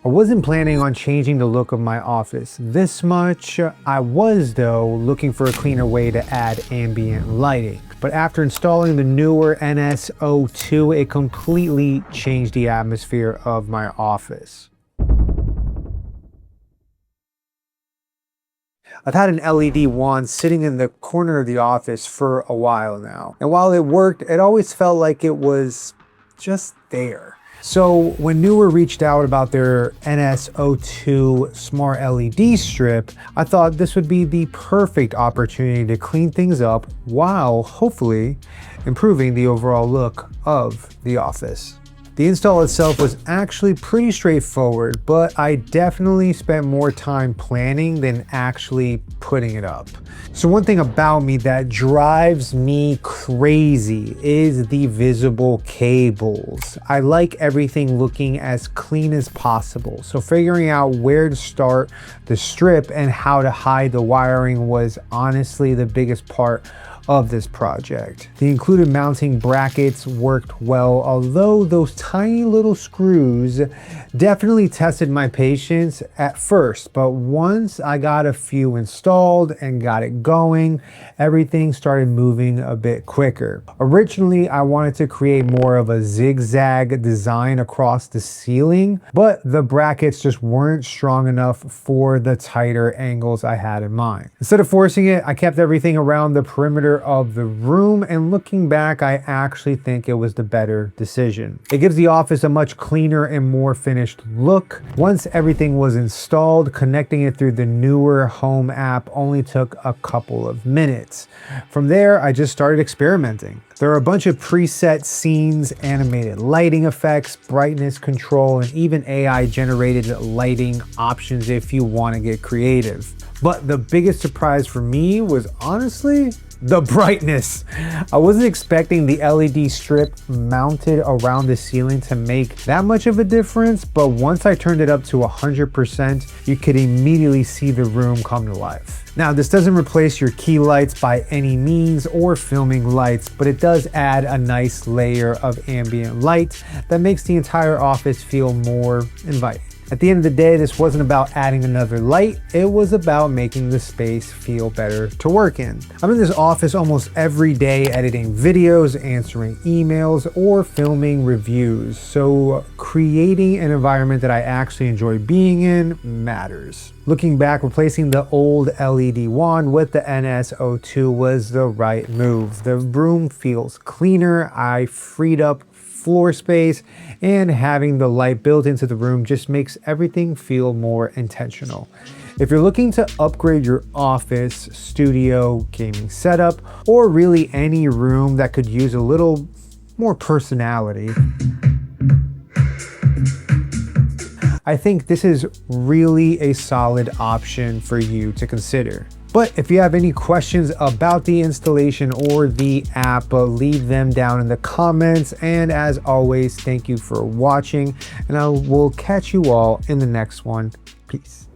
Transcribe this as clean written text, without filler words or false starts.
I wasn't planning on changing the look of my office this much. I was, though, looking for a cleaner way to add ambient lighting. But after installing the NEEWER NS02, it completely changed the atmosphere of my office. I've had an LED wand sitting in the corner of the office for a while now. And while it worked, it always felt like it was just there. So when NEEWER reached out about their NS02 smart LED strip, I thought this would be the perfect opportunity to clean things up while hopefully improving the overall look of the office. The install itself was actually pretty straightforward, but I definitely spent more time planning than actually putting it up. So one thing about me that drives me crazy is the visible cables. I like everything looking as clean as possible. So figuring out where to start the strip and how to hide the wiring was honestly the biggest part of this project. The included mounting brackets worked well, although those tiny little screws definitely tested my patience at first. But once I got a few installed and got it going, everything started moving a bit quicker. Originally, I wanted to create more of a zigzag design across the ceiling, but the brackets just weren't strong enough for the tighter angles I had in mind. Instead of forcing it, I kept everything around the perimeter of the room, and looking back, I actually think it was the better decision. It gives the office a much cleaner and more finished look. Once everything was installed, connecting it through the NEEWER Home app only took a couple of minutes. From there, I just started experimenting. There are a bunch of preset scenes, animated lighting effects, brightness control, and even AI generated lighting options if you want to get creative. But the biggest surprise for me was honestly the brightness. I wasn't expecting the LED strip mounted around the ceiling to make that much of a difference, but once I turned it up to 100%, you could immediately see the room come to life. Now, this doesn't replace your key lights by any means or filming lights, but it does add a nice layer of ambient light that makes the entire office feel more inviting. At the end of the day, this wasn't about adding another light, it was about making the space feel better to work in. I'm in this office almost every day editing videos, answering emails, or filming reviews, so creating an environment that I actually enjoy being in matters. Looking back, replacing the old LED wand with the NS02 was the right move. The room feels cleaner, I freed up floor space, and having the light built into the room just makes everything feel more intentional. If you're looking to upgrade your office, studio, gaming setup, or really any room that could use a little more personality, I think this is really a solid option for you to consider. But if you have any questions about the installation or the app, leave them down in the comments. And as always, thank you for watching, and I will catch you all in the next one. Peace.